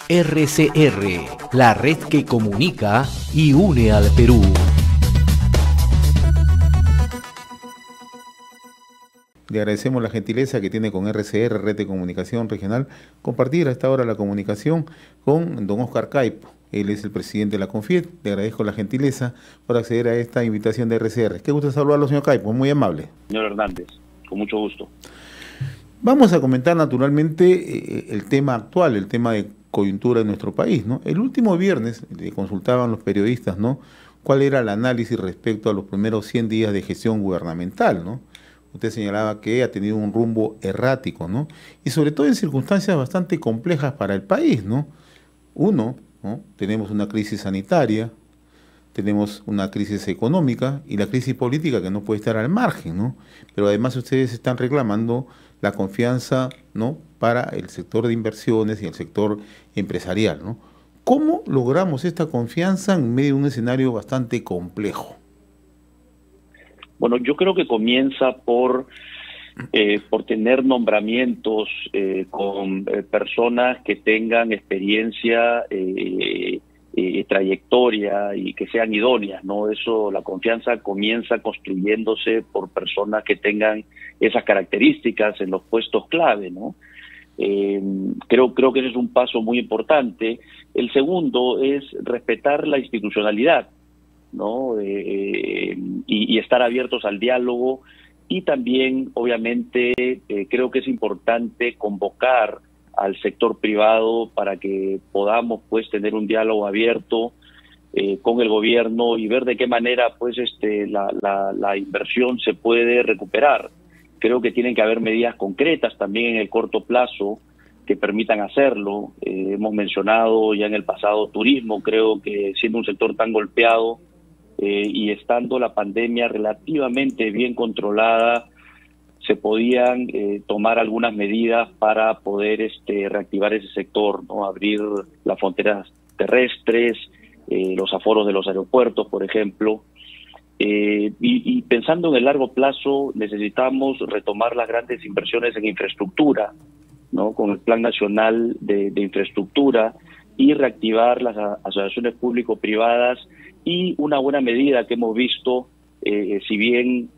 RCR, la red que comunica y une al Perú. Le agradecemos la gentileza que tiene con RCR, Red de Comunicación Regional, compartir a esta hora la comunicación con don Óscar Caipo. Él es el presidente de la CONFIET. Le agradezco la gentileza por acceder a esta invitación de RCR. Qué gusto saludarlo, señor Caipo, muy amable. Señor Hernández, con mucho gusto. Vamos a comentar naturalmente el tema actual, el tema de coyuntura en nuestro país, ¿no? El último viernes le consultaban los periodistas, ¿no?, cuál era el análisis respecto a los primeros 100 días de gestión gubernamental, ¿no? Usted señalaba que ha tenido un rumbo errático, ¿no? Y sobre todo en circunstancias bastante complejas para el país, ¿no? Uno, ¿no?, tenemos una crisis sanitaria, tenemos una crisis económica y la crisis política que no puede estar al margen, ¿no? Pero además ustedes están reclamando la confianza, ¿no?, para el sector de inversiones y el sector empresarial, ¿no? ¿Cómo logramos esta confianza en medio de un escenario bastante complejo? Bueno, yo creo que comienza por tener nombramientos con personas que tengan experiencia, trayectoria y que sean idóneas, ¿no? Eso, la confianza comienza construyéndose por personas que tengan esas características en los puestos clave, ¿no? Creo que ese es un paso muy importante. El segundo es respetar la institucionalidad, ¿no? Y estar abiertos al diálogo, y también, obviamente, creo que es importante convocar al sector privado para que podamos, pues, tener un diálogo abierto con el gobierno y ver de qué manera, pues, la inversión se puede recuperar. Creo que tienen que haber medidas concretas también en el corto plazo que permitan hacerlo. Hemos mencionado ya en el pasado turismo. Creo que siendo un sector tan golpeado y estando la pandemia relativamente bien controlada, se podían tomar algunas medidas para poder reactivar ese sector, ¿no? Abrir las fronteras terrestres, los aforos de los aeropuertos, por ejemplo. Y pensando en el largo plazo, necesitamos retomar las grandes inversiones en infraestructura, ¿no?, con el Plan Nacional de Infraestructura, y reactivar las asociaciones público-privadas. Y una buena medida que hemos visto, si bien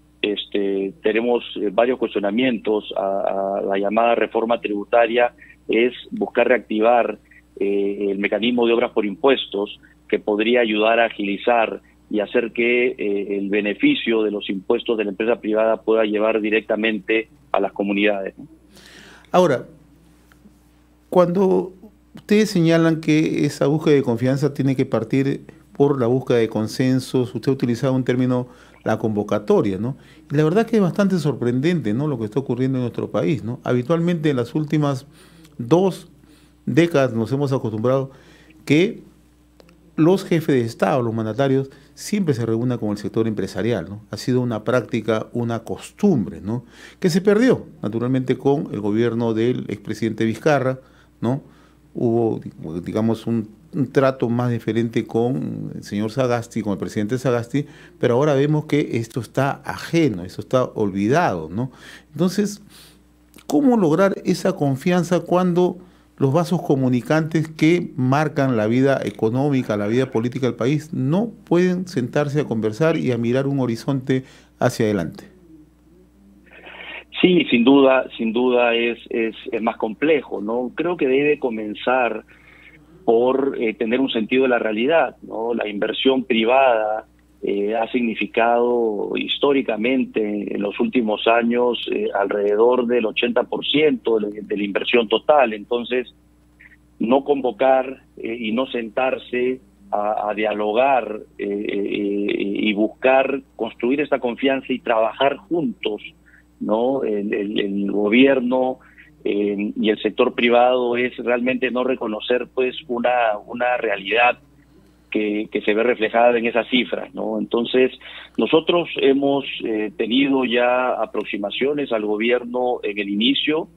tenemos varios cuestionamientos a la llamada reforma tributaria, es buscar reactivar el mecanismo de obras por impuestos, que podría ayudar a agilizar y hacer que el beneficio de los impuestos de la empresa privada pueda llevar directamente a las comunidades, ¿no? Ahora, cuando ustedes señalan que esa búsqueda de confianza tiene que partir por la búsqueda de consensos, usted ha utilizado un término, la convocatoria, ¿no? Y la verdad que es bastante sorprendente, ¿no?, lo que está ocurriendo en nuestro país, ¿no? Habitualmente en las últimas 2 décadas nos hemos acostumbrado que los jefes de Estado, los mandatarios, siempre se reúnen con el sector empresarial, ¿no? Ha sido una práctica, una costumbre, ¿no?, que se perdió, naturalmente, con el gobierno del expresidente Vizcarra, ¿no? Hubo, digamos, un trato más diferente con el señor Sagasti, con el presidente Sagasti, pero ahora vemos que esto está ajeno, esto está olvidado, ¿no? Entonces, ¿cómo lograr esa confianza cuando los vasos comunicantes que marcan la vida económica, la vida política del país, no pueden sentarse a conversar y a mirar un horizonte hacia adelante? Sí, sin duda es más complejo, ¿no? Creo que debe comenzar por tener un sentido de la realidad, ¿no? La inversión privada ha significado históricamente en los últimos años alrededor del 80% de la inversión total. Entonces, no convocar y no sentarse a dialogar y buscar construir esta confianza y trabajar juntos, ¿no? El gobierno y el sector privado es realmente no reconocer, pues, una realidad que se ve reflejada en esas cifras, ¿no? Entonces, nosotros hemos tenido ya aproximaciones al gobierno en el inicio.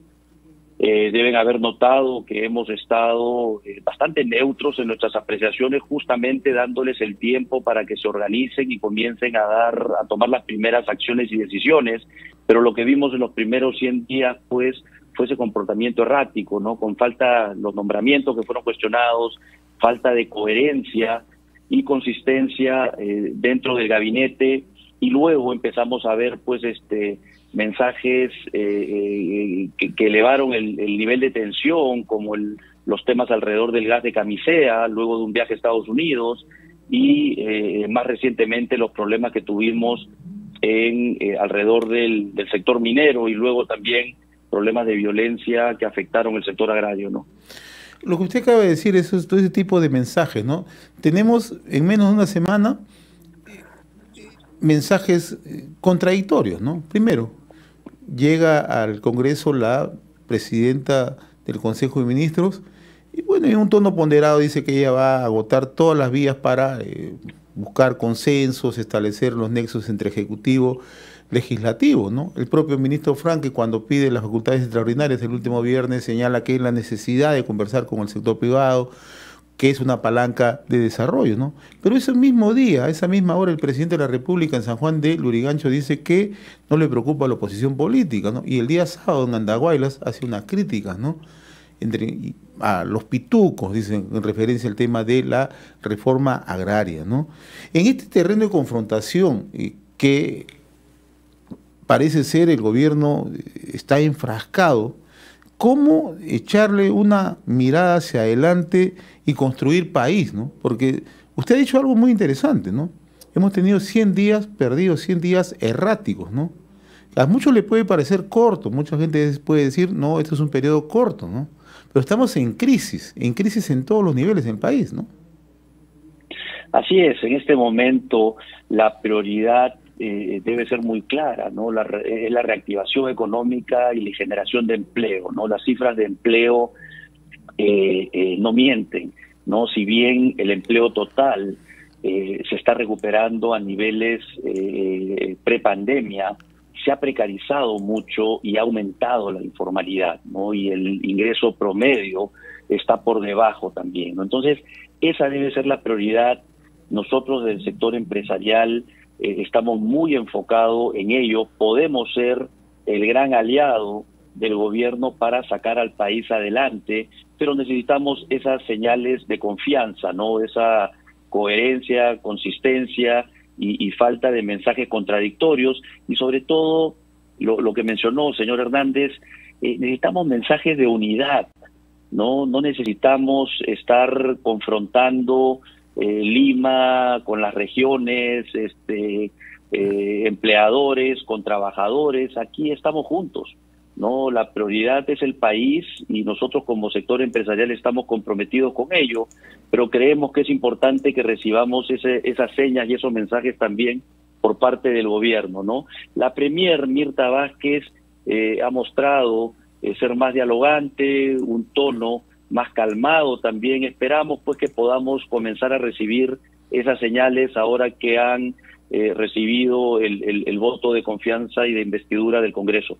Deben haber notado que hemos estado bastante neutros en nuestras apreciaciones, justamente dándoles el tiempo para que se organicen y comiencen a tomar las primeras acciones y decisiones. Pero lo que vimos en los primeros 100 días, pues, fue ese comportamiento errático, ¿no? Con falta, los nombramientos que fueron cuestionados, falta de coherencia y consistencia dentro del gabinete, y luego empezamos a ver pues mensajes que elevaron el nivel de tensión, como los temas alrededor del gas de camisea, luego de un viaje a Estados Unidos, y más recientemente los problemas que tuvimos alrededor del sector minero, y luego también problemas de violencia que afectaron el sector agrario, ¿no? Lo que usted acaba de decir es todo ese tipo de mensajes, ¿no? Tenemos en menos de una semana mensajes contradictorios, ¿no? Primero, llega al Congreso la presidenta del Consejo de Ministros y, bueno, en un tono ponderado dice que ella va a agotar todas las vías para buscar consensos, establecer los nexos entre ejecutivo y legislativo, ¿no? El propio ministro Franque, cuando pide las facultades extraordinarias el último viernes, señala que hay la necesidad de conversar con el sector privado, que es una palanca de desarrollo, ¿no? Pero ese mismo día, a esa misma hora, el presidente de la República en San Juan de Lurigancho dice que no le preocupa la oposición política, ¿no? Y el día sábado en Andahuaylas hace unas críticas, ¿no? A los pitucos, dicen, en referencia al tema de la reforma agraria, ¿no? En este terreno de confrontación que parece ser el gobierno está enfrascado, ¿cómo echarle una mirada hacia adelante y construir país, ¿no? Porque usted ha dicho algo muy interesante, ¿no? Hemos tenido 100 días perdidos, 100 días erráticos, ¿no? A muchos les puede parecer corto, mucha gente puede decir, no, esto es un periodo corto, ¿no? Pero estamos en crisis en todos los niveles del país, ¿no? Así es, en este momento la prioridad debe ser muy clara, ¿no? Es la reactivación económica y la generación de empleo, ¿no? Las cifras de empleo no mienten, ¿no? Si bien el empleo total se está recuperando a niveles prepandemia, se ha precarizado mucho y ha aumentado la informalidad, ¿no? Y el ingreso promedio está por debajo también, ¿no? Entonces, esa debe ser la prioridad. Nosotros del sector empresarial estamos muy enfocados en ello. Podemos ser el gran aliado del gobierno para sacar al país adelante, pero necesitamos esas señales de confianza, ¿no? Esa coherencia, consistencia y falta de mensajes contradictorios, y sobre todo lo que mencionó, señor Hernández, necesitamos mensajes de unidad, ¿no? No necesitamos estar confrontando Lima con las regiones, empleadores con trabajadores. Aquí estamos juntos, ¿no? La prioridad es el país y nosotros como sector empresarial estamos comprometidos con ello, pero creemos que es importante que recibamos esas señas y esos mensajes también por parte del gobierno, ¿no? La Premier Mirta Vázquez ha mostrado ser más dialogante, un tono más calmado también. Esperamos pues que podamos comenzar a recibir esas señales ahora que han recibido el voto de confianza y de investidura del Congreso.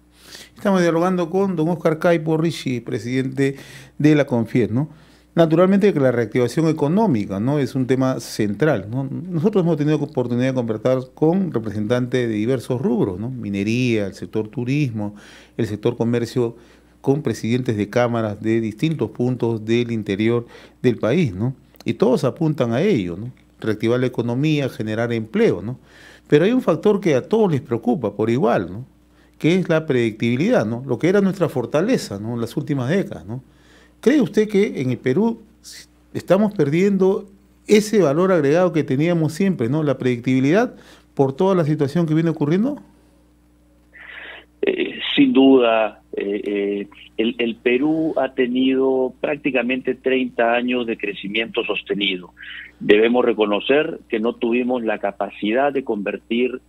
Estamos dialogando con don Óscar Caipo Richie, presidente de la CONFIES, ¿no? Naturalmente que la reactivación económica, ¿no?, es un tema central, ¿no? Nosotros hemos tenido oportunidad de conversar con representantes de diversos rubros, ¿no? Minería, el sector turismo, el sector comercio, con presidentes de cámaras de distintos puntos del interior del país, ¿no? Y todos apuntan a ello, ¿no? Reactivar la economía, generar empleo, ¿no? Pero hay un factor que a todos les preocupa por igual, ¿no?, que es la predictibilidad, ¿no? Lo que era nuestra fortaleza, ¿no?, en las últimas décadas, ¿no? ¿Cree usted que en el Perú estamos perdiendo ese valor agregado que teníamos siempre, ¿no?, la predictibilidad, por toda la situación que viene ocurriendo? Sin duda, el Perú ha tenido prácticamente 30 años de crecimiento sostenido. Debemos reconocer que no tuvimos la capacidad de convertir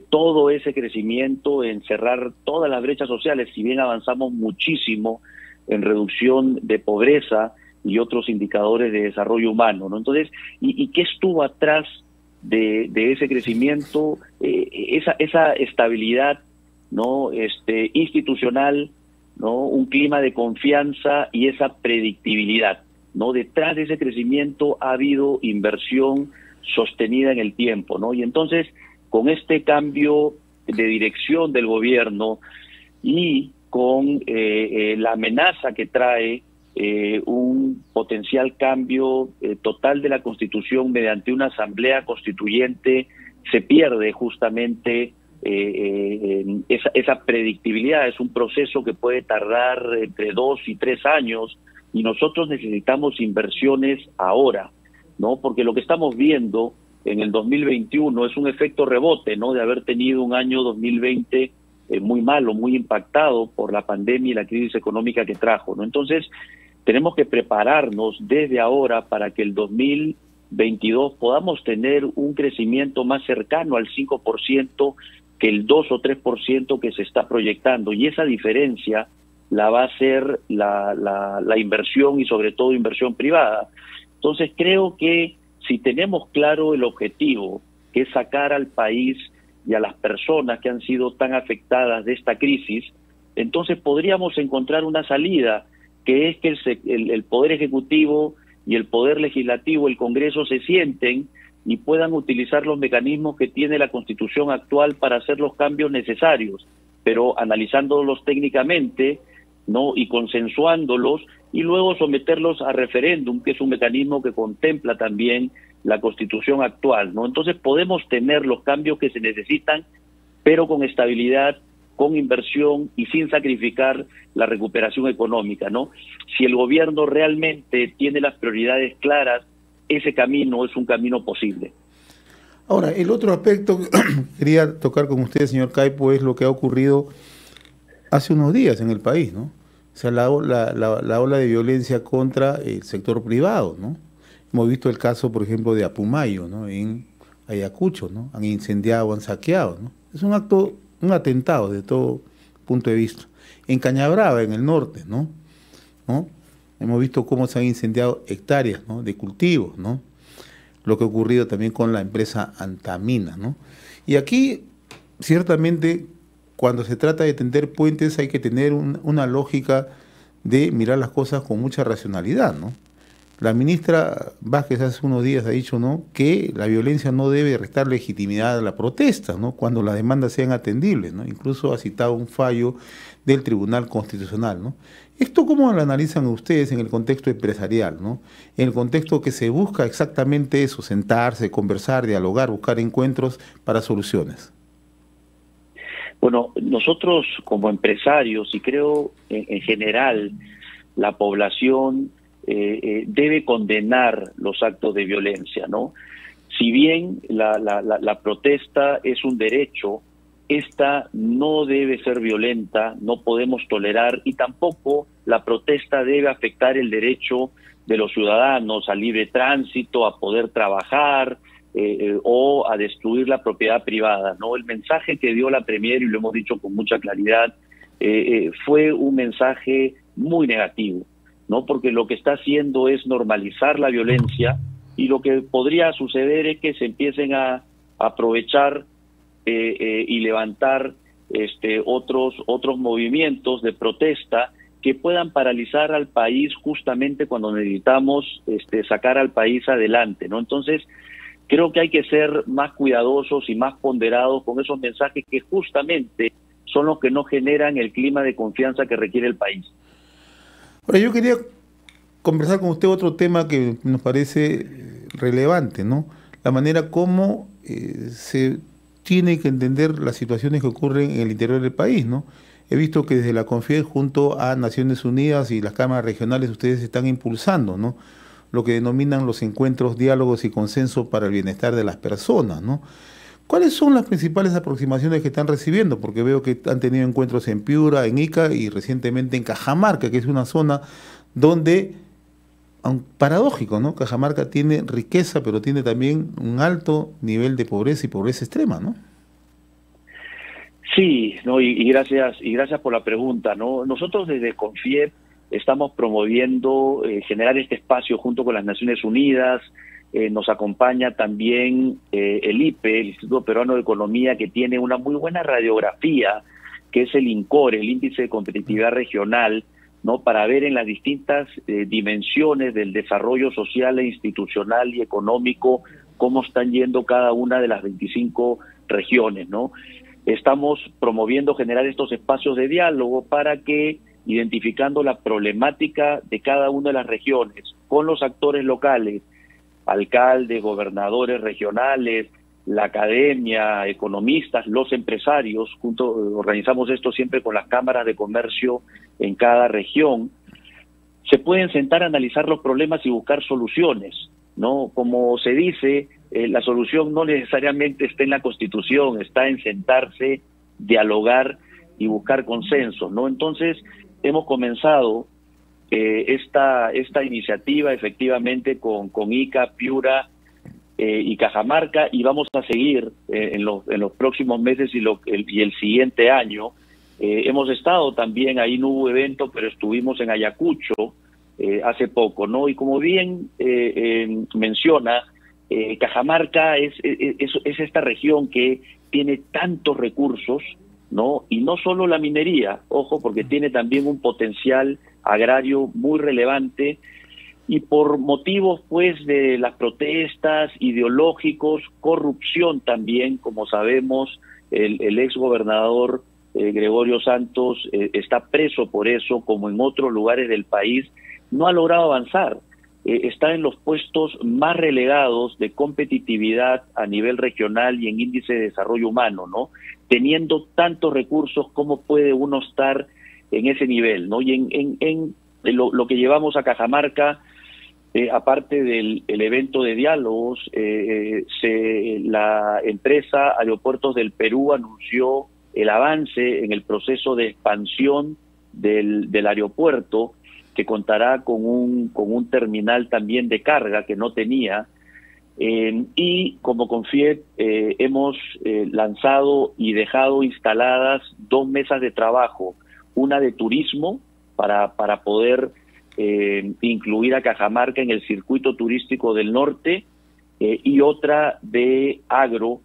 todo ese crecimiento en cerrar todas las brechas sociales, si bien avanzamos muchísimo en reducción de pobreza y otros indicadores de desarrollo humano, ¿no? Entonces, ¿y qué estuvo atrás de ese crecimiento? Esa estabilidad, ¿no?, institucional, ¿no?, un clima de confianza y esa predictibilidad, ¿no? Detrás de ese crecimiento ha habido inversión sostenida en el tiempo, ¿no? Y entonces, con este cambio de dirección del gobierno y con la amenaza que trae un potencial cambio total de la Constitución mediante una asamblea constituyente, se pierde justamente esa predictibilidad. Es un proceso que puede tardar entre 2 y 3 años y nosotros necesitamos inversiones ahora, ¿no? Porque lo que estamos viendo en el 2021 es un efecto rebote, ¿no? De haber tenido un año 2020 muy malo, muy impactado por la pandemia y la crisis económica que trajo, ¿no? Entonces, tenemos que prepararnos desde ahora para que el 2022 podamos tener un crecimiento más cercano al 5% que el 2 o 3% que se está proyectando. Y esa diferencia la va a hacer la inversión y sobre todo inversión privada. Entonces creo que si tenemos claro el objetivo, que es sacar al país y a las personas que han sido tan afectadas de esta crisis, entonces podríamos encontrar una salida, que es que el Poder Ejecutivo y el Poder Legislativo, el Congreso, se sienten y puedan utilizar los mecanismos que tiene la Constitución actual para hacer los cambios necesarios, pero analizándolos técnicamente, ¿no? Y consensuándolos, y luego someterlos a referéndum, que es un mecanismo que contempla también la Constitución actual, ¿no? Entonces podemos tener los cambios que se necesitan, pero con estabilidad, con inversión y sin sacrificar la recuperación económica, ¿no? Si el gobierno realmente tiene las prioridades claras, ese camino es un camino posible. Ahora, el otro aspecto que quería tocar con usted, señor Caipo, es lo que ha ocurrido hace unos días en el país, ¿no? O sea, la ola de violencia contra el sector privado, ¿no? Hemos visto el caso, por ejemplo, de Apumayo, ¿no? En Ayacucho, ¿no? Han incendiado, han saqueado, ¿no? Es un acto, un atentado de todo punto de vista. En Cañabrava, en el norte, ¿no? Hemos visto cómo se han incendiado hectáreas, ¿no? De cultivos, ¿no? Lo que ha ocurrido también con la empresa Antamina, ¿no? Y aquí, ciertamente, cuando se trata de tender puentes hay que tener una lógica de mirar las cosas con mucha racionalidad, ¿no? La ministra Vázquez hace unos días ha dicho, ¿no?, que la violencia no debe restar legitimidad a la protesta, ¿no?, cuando las demandas sean atendibles, ¿no? Incluso ha citado un fallo del Tribunal Constitucional, ¿no? ¿Esto cómo lo analizan ustedes en el contexto empresarial, ¿no? En el contexto que se busca exactamente eso, sentarse, conversar, dialogar, buscar encuentros para soluciones. Bueno, nosotros como empresarios, y creo en general la población debe condenar los actos de violencia, ¿no? Si bien la protesta es un derecho, esta no debe ser violenta, no podemos tolerar, y tampoco la protesta debe afectar el derecho de los ciudadanos al libre tránsito, a poder trabajar o a destruir la propiedad privada, ¿no? El mensaje que dio la Premier, y lo hemos dicho con mucha claridad, fue un mensaje muy negativo, ¿no? Porque lo que está haciendo es normalizar la violencia, y lo que podría suceder es que se empiecen a aprovechar y levantar otros movimientos de protesta que puedan paralizar al país justamente cuando necesitamos sacar al país adelante, ¿no? Entonces, creo que hay que ser más cuidadosos y más ponderados con esos mensajes que justamente son los que no generan el clima de confianza que requiere el país. Ahora, yo quería conversar con usted otro tema que nos parece relevante, ¿no? La manera como se tiene que entender las situaciones que ocurren en el interior del país, ¿no? He visto que desde la CONFIES junto a Naciones Unidas y las cámaras regionales ustedes están impulsando, ¿no?, lo que denominan los encuentros, diálogos y consenso para el bienestar de las personas, ¿no? ¿Cuáles son las principales aproximaciones que están recibiendo? Porque veo que han tenido encuentros en Piura, en Ica y recientemente en Cajamarca, que es una zona donde, paradójico, ¿no?, Cajamarca tiene riqueza, pero tiene también un alto nivel de pobreza y pobreza extrema, ¿no? Sí, no, y gracias por la pregunta, ¿no? Nosotros desde CONFIEP estamos promoviendo generar este espacio junto con las Naciones Unidas. Nos acompaña también el IPE, el Instituto Peruano de Economía, que tiene una muy buena radiografía, que es el INCORE, el Índice de Competitividad Regional, ¿no?, para ver en las distintas dimensiones del desarrollo social e institucional y económico cómo están yendo cada una de las 25 regiones, ¿no? estamos promoviendo generar estos espacios de diálogo para que, identificando la problemática de cada una de las regiones, con los actores locales, alcaldes, gobernadores regionales, la academia, economistas, los empresarios, organizamos esto siempre con las cámaras de comercio en cada región, se pueden sentar a analizar los problemas y buscar soluciones, ¿no? Como se dice, la solución no necesariamente está en la Constitución, está en sentarse, dialogar y buscar consensos, ¿no? Entonces, hemos comenzado esta iniciativa efectivamente con Ica, Piura y Cajamarca, y vamos a seguir en los próximos meses y el siguiente año. Hemos estado también, ahí no hubo evento, pero estuvimos en Ayacucho hace poco, ¿no? Y como bien menciona, Cajamarca es esta región que tiene tantos recursos, ¿no? Y no solo la minería, ojo, porque tiene también un potencial agrario muy relevante, y por motivos pues de las protestas ideológicos, corrupción también, como sabemos, el ex gobernador Gregorio Santos está preso por eso, como en otros lugares del país, no ha logrado avanzar. Está en los puestos más relegados de competitividad a nivel regional y en índice de desarrollo humano, ¿no? Teniendo tantos recursos, ¿cómo puede uno estar en ese nivel, ¿no? Y en lo que llevamos a Cajamarca, aparte del evento de diálogos, la empresa Aeropuertos del Perú anunció el avance en el proceso de expansión del aeropuerto, que contará con un terminal también de carga que no tenía, y como Confiep hemos lanzado y dejado instaladas 2 mesas de trabajo, una de turismo para poder incluir a Cajamarca en el circuito turístico del norte, y otra de agro,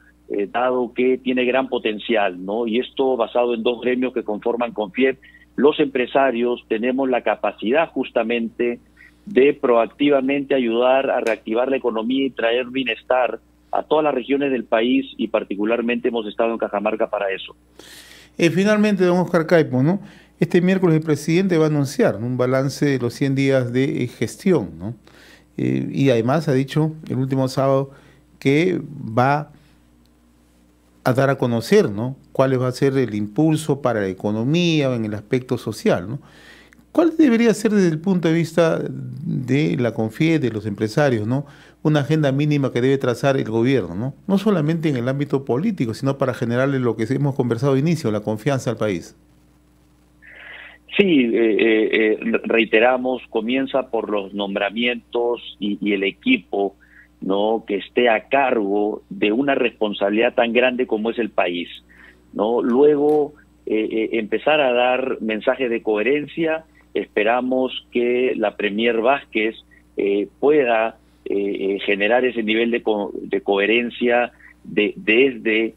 dado que tiene gran potencial, ¿no? Y esto basado en 2 gremios que conforman Confiep. Los empresarios tenemos la capacidad justamente de proactivamente ayudar a reactivar la economía y traer bienestar a todas las regiones del país, y particularmente hemos estado en Cajamarca para eso. Finalmente, don Oscar Caipo, ¿no? Este miércoles el presidente va a anunciar, ¿no?, un balance de los 100 días de gestión, ¿no? Y además ha dicho el último sábado que va a dar a conocer, ¿no?, cuál va a ser el impulso para la economía en el aspecto social, ¿no? ¿Cuál debería ser desde el punto de vista de la Confiep, de los empresarios, ¿no?, una agenda mínima que debe trazar el gobierno, ¿no? No solamente en el ámbito político, sino para generarle lo que hemos conversado de inicio, la confianza al país? Sí, reiteramos, comienza por los nombramientos y el equipo, ¿no?, que esté a cargo de una responsabilidad tan grande como es el país, ¿no? Luego, empezar a dar mensajes de coherencia. Esperamos que la Premier Vázquez pueda generar ese nivel de coherencia desde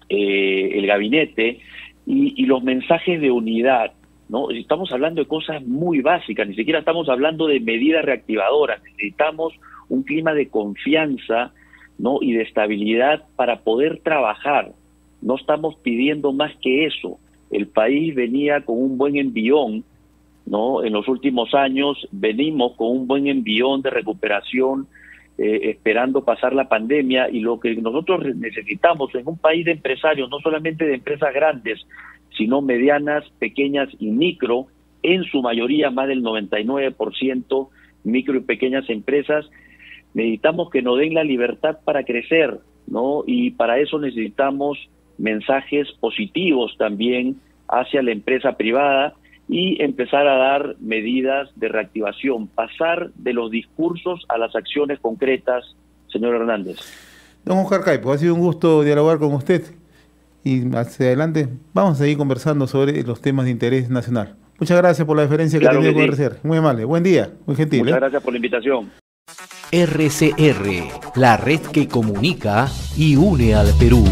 el gabinete, y los mensajes de unidad, ¿no? Estamos hablando de cosas muy básicas, ni siquiera estamos hablando de medidas reactivadoras. Necesitamos un clima de confianza, ¿no?, y de estabilidad para poder trabajar. No estamos pidiendo más que eso. El país venía con un buen envión, ¿no? En los últimos años venimos con un buen envión de recuperación, esperando pasar la pandemia, y lo que nosotros necesitamos en un país de empresarios, no solamente de empresas grandes, sino medianas, pequeñas y micro, en su mayoría más del 99% micro y pequeñas empresas, necesitamos que nos den la libertad para crecer, ¿no? Y para eso necesitamos mensajes positivos también hacia la empresa privada, y empezar a dar medidas de reactivación, pasar de los discursos a las acciones concretas, señor Hernández. Don Oscar Caipo, ha sido un gusto dialogar con usted, y hacia adelante vamos a seguir conversando sobre los temas de interés nacional. Muchas gracias por la deferencia que ha tenido con RCR. Muy amable, buen día, muy gentil. Muchas gracias por la invitación. RCR, la red que comunica y une al Perú.